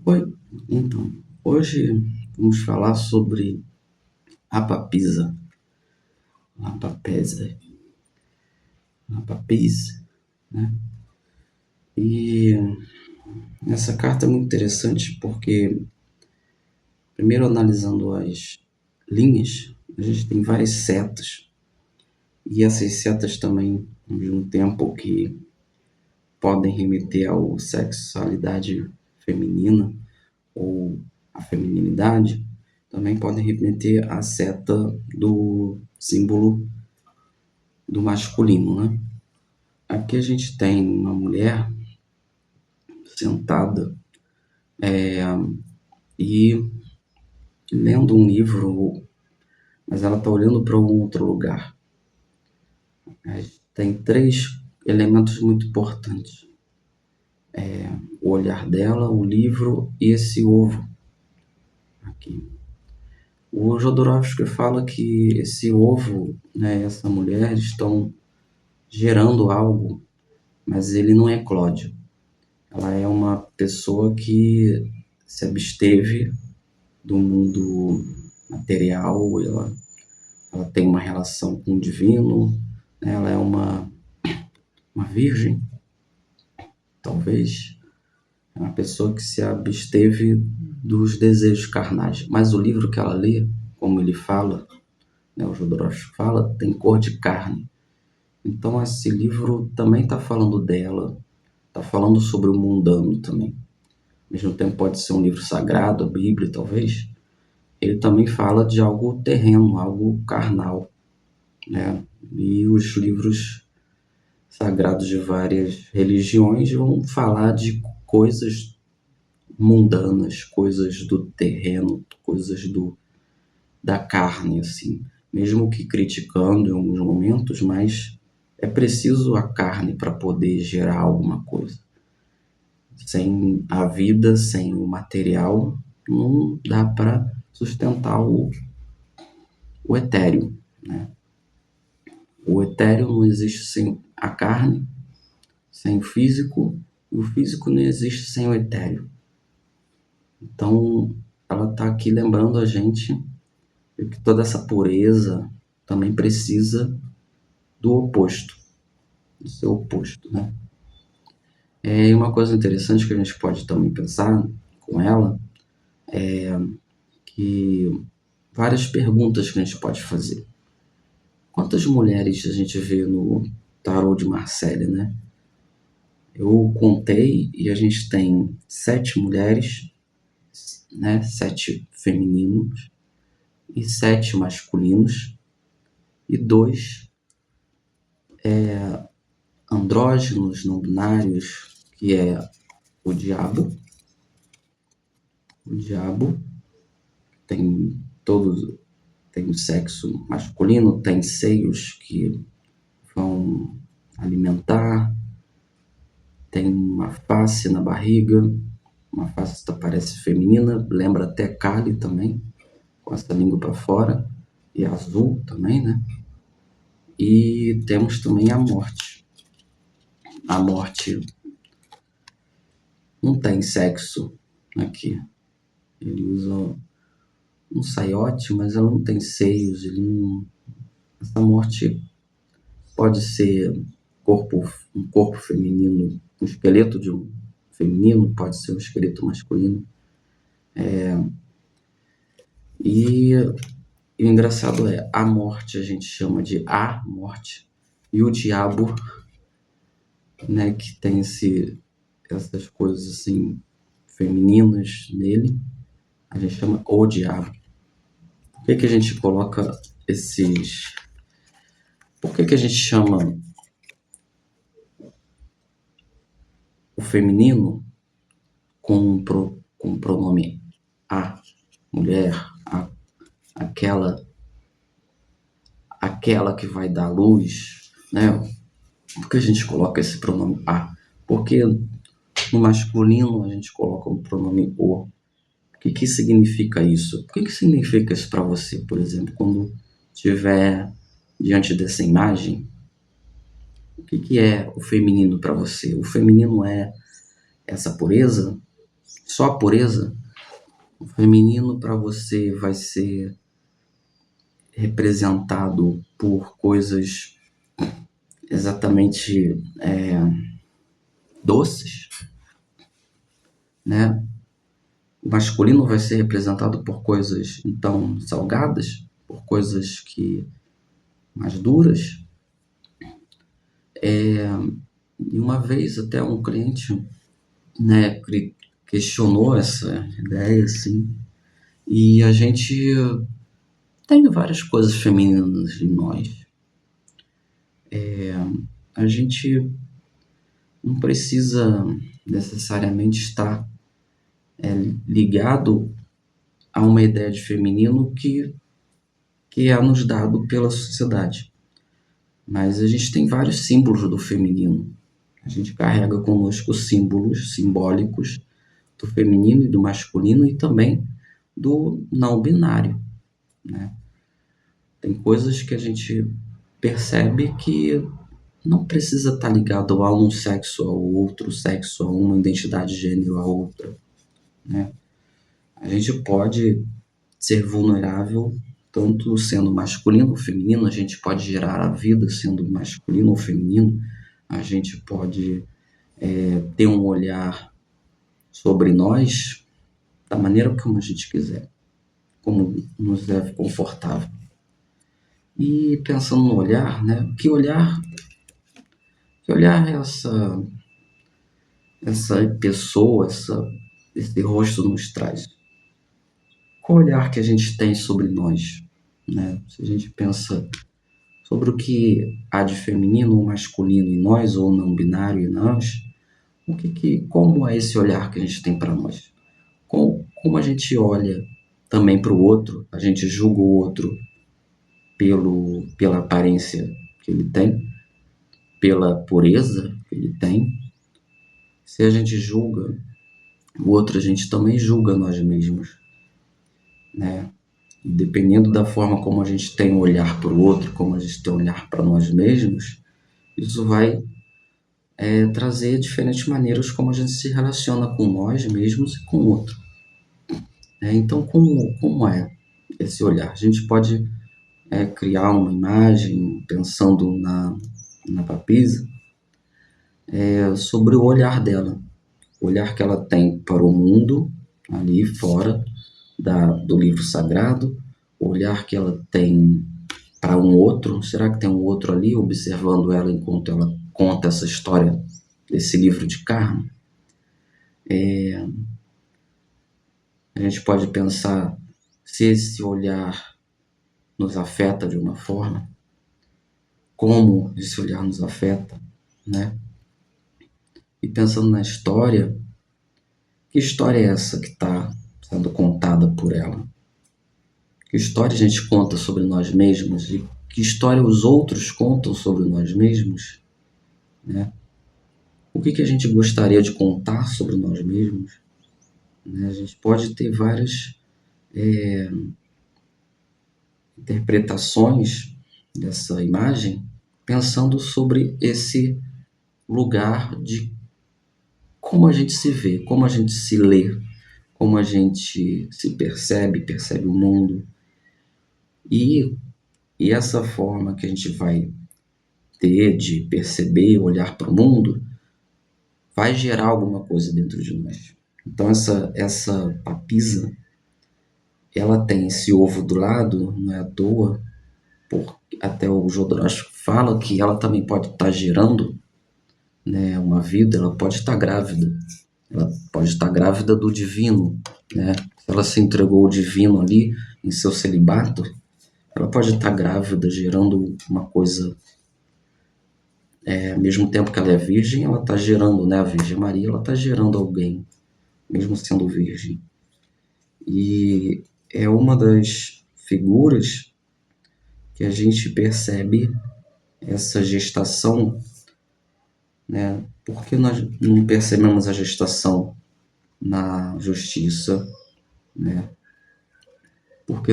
Oi, então, hoje vamos falar sobre a papisa, a papesa, a papis, né? E essa carta é muito interessante porque, primeiro analisando as linhas, a gente tem várias setas, e essas setas também, ao mesmo tempo que podem remeter à sexualidade feminina ou à feminilidade, também podem remeter à seta do símbolo do masculino, né? Aqui a gente tem uma mulher sentada e lendo um livro, mas ela está olhando para um outro lugar. Tem três elementos muito importantes: o olhar dela, o livro e esse ovo aqui. O Jodorowsky fala que esse ovo, né, essa mulher estão gerando algo, mas ele não eclode. Ela é uma pessoa que se absteve do mundo material, ela tem uma relação com o divino, né? Ela é uma virgem, talvez, é uma pessoa que se absteve dos desejos carnais. Mas o livro que ela lê, como ele fala, né, o Jodorowsky fala, tem cor de carne. Então esse livro também está falando dela, está falando sobre o mundano também. Ao mesmo tempo pode ser um livro sagrado, a Bíblia talvez. Ele também fala de algo terreno, algo carnal, né? E os livros sagrados de várias religiões vão falar de coisas mundanas, coisas do terreno, coisas da carne, assim. Mesmo que criticando em alguns momentos, mas é preciso a carne para poder gerar alguma coisa. Sem a vida, sem o material, não dá para sustentar o etéreo, né? O etéreo não existe sem a carne, sem o físico, e o físico não existe sem o etéreo. Então, ela está aqui lembrando a gente que toda essa pureza também precisa do oposto, do seu oposto, né? E uma coisa interessante que a gente pode também pensar com ela é que várias perguntas que a gente pode fazer. Quantas mulheres a gente vê no tarô de Marseille, né? Eu contei e a gente tem 7 mulheres, né? 7 femininos e 7 masculinos e 2 andrógenos não binários, que é o diabo. O diabo tem todos, tem o sexo masculino, tem seios que vão alimentar, tem uma face na barriga, uma face que parece feminina, lembra até Kali também, com essa língua para fora, e azul também, né? E temos também a morte. A morte não tem sexo aqui. Ele usa um saiote, mas ela não tem seios. Essa morte pode ser um corpo feminino, um esqueleto de um feminino, pode ser um esqueleto masculino. E o engraçado é, a morte a gente chama de a morte, e o diabo, né, que tem essas coisas assim femininas nele, a gente chama o diabo. Por que a gente coloca esses... Por que a gente chama o feminino com o pronome a, mulher, aquela que vai dar luz, né? Por que a gente coloca esse pronome a? Porque no masculino a gente coloca o pronome o. O que significa isso? O que significa isso para você, por exemplo, quando estiver diante dessa imagem? O que é o feminino para você? O feminino é essa pureza? só a pureza, o feminino para você vai ser representado por coisas exatamente doces, né? O masculino vai ser representado por coisas, então, salgadas, por coisas que mais duras. E uma vez até um cliente, né, questionou essa ideia, assim, e a gente tem várias coisas femininas em nós. A gente não precisa necessariamente estar ligado a uma ideia de feminino que é nos dado pela sociedade. Mas a gente tem vários símbolos do feminino. A gente carrega conosco símbolos simbólicos do feminino e do masculino e também do não binário, né? Tem coisas que a gente percebe que não precisa estar ligado a um sexo ao outro sexo, a uma identidade de gênero a outra, né? A gente pode ser vulnerável tanto sendo masculino ou feminino, a gente pode gerar a vida sendo masculino ou feminino, a gente pode ter um olhar sobre nós da maneira como a gente quiser, como nos deve confortável. E pensando no olhar, né? Que olhar essa pessoa, esse rosto nos traz? Qual olhar que a gente tem sobre nós, né? Se a gente pensa sobre o que há de feminino ou masculino em nós, ou não binário em nós, como é esse olhar que a gente tem para nós? Como a gente olha também para o outro, a gente julga o outro pela aparência que ele tem, pela pureza que ele tem. Se a gente julga o outro, a gente também julga nós mesmos, né? E dependendo da forma como a gente tem um olhar para o outro, como a gente tem um olhar para nós mesmos, isso vai trazer diferentes maneiras como a gente se relaciona com nós mesmos e com o outro. Então, como é esse olhar? A gente pode criar uma imagem pensando na Papisa sobre o olhar dela, o olhar que ela tem para o mundo ali fora do livro sagrado, o olhar que ela tem para um outro. Será que tem um outro ali observando ela enquanto ela conta essa história desse livro de carne? A gente pode pensar se esse olhar nos afeta de uma forma, como esse olhar nos afeta, né? E pensando na história, que história é essa que está sendo contada por ela? Que história a gente conta sobre nós mesmos e que história os outros contam sobre nós mesmos, né? O que a gente gostaria de contar sobre nós mesmos, né? A gente pode ter várias interpretações dessa imagem pensando sobre esse lugar de como a gente se vê, como a gente se lê, como a gente se percebe o mundo. E essa forma que a gente vai ter de perceber, olhar para o mundo, vai gerar alguma coisa dentro de nós. Então essa papisa, ela tem esse ovo do lado, não é à toa, porque até o Jodorowsky fala que ela também pode estar gerando, né, uma vida, ela pode estar grávida. Ela pode estar grávida do divino, né? Se ela se entregou ao divino ali em seu celibato, ela pode estar grávida, gerando uma coisa. Ao mesmo tempo que ela é virgem, ela está gerando, né? A Virgem Maria, ela está gerando alguém, mesmo sendo virgem. E é uma das figuras que a gente percebe essa gestação, né? Por que nós não percebemos a gestação na justiça, né? Por que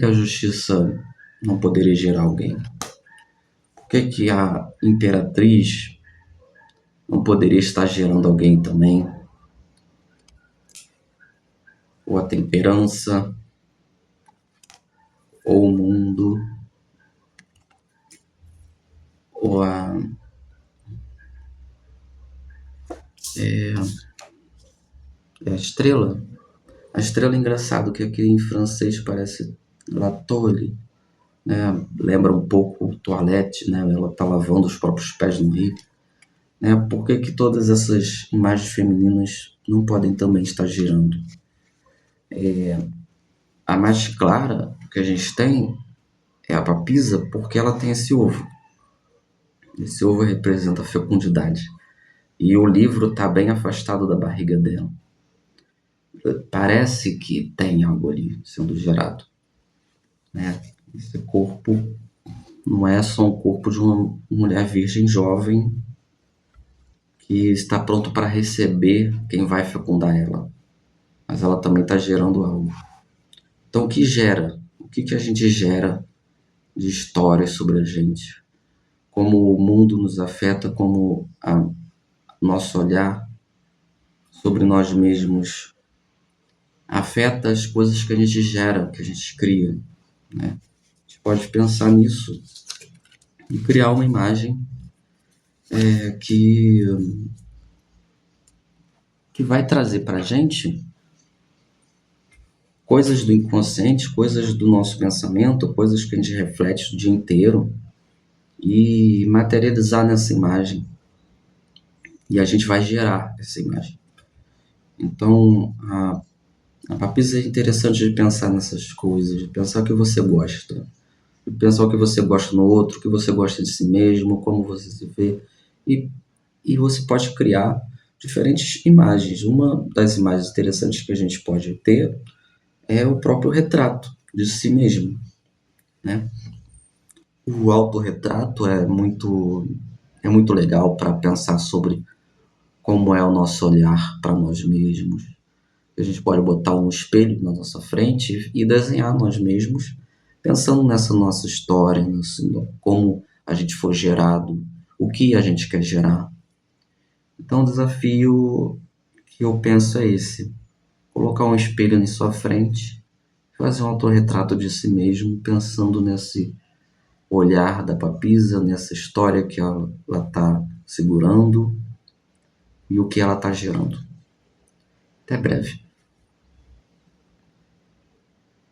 a justiça não poderia gerar alguém? Por que a imperatriz não poderia estar gerando alguém também? ou a temperança, ou o mundo, ou a estrela. A estrela é engraçado, que aqui em francês parece la toile, né? Lembra um pouco o toilette, né? Ela está lavando os próprios pés no rio. Né? Por que que todas essas imagens femininas não podem também estar girando? A mais clara que a gente tem é a papisa, porque ela tem esse ovo. Esse ovo representa a fecundidade. E o livro está bem afastado da barriga dela. Parece que tem algo ali sendo gerado, né? Esse corpo não é só um corpo de uma mulher virgem jovem que está pronto para receber quem vai fecundar ela, mas ela também está gerando algo. Então, o que gera? O que que a gente gera de histórias sobre a gente? Como o mundo nos afeta, como nosso olhar sobre nós mesmos afeta as coisas que a gente gera, que a gente cria, né? A gente pode pensar nisso e criar uma imagem que vai trazer para a gente coisas do inconsciente, coisas do nosso pensamento, coisas que a gente reflete o dia inteiro e materializar nessa imagem. E a gente vai gerar essa imagem. Então, a papisa é interessante de pensar nessas coisas, de pensar o que você gosta, de pensar o que você gosta no outro, o que você gosta de si mesmo, como você se vê. E você pode criar diferentes imagens. Uma das imagens interessantes que a gente pode ter é o próprio retrato de si mesmo, né? O autorretrato é muito legal para pensar sobre como é o nosso olhar para nós mesmos. A gente pode botar um espelho na nossa frente e desenhar nós mesmos, pensando nessa nossa história, como a gente foi gerado, o que a gente quer gerar. Então, o desafio que eu penso é esse: colocar um espelho na sua frente, fazer um autorretrato de si mesmo, pensando nesse olhar da papisa, nessa história que ela está segurando e o que ela está gerando. Até breve.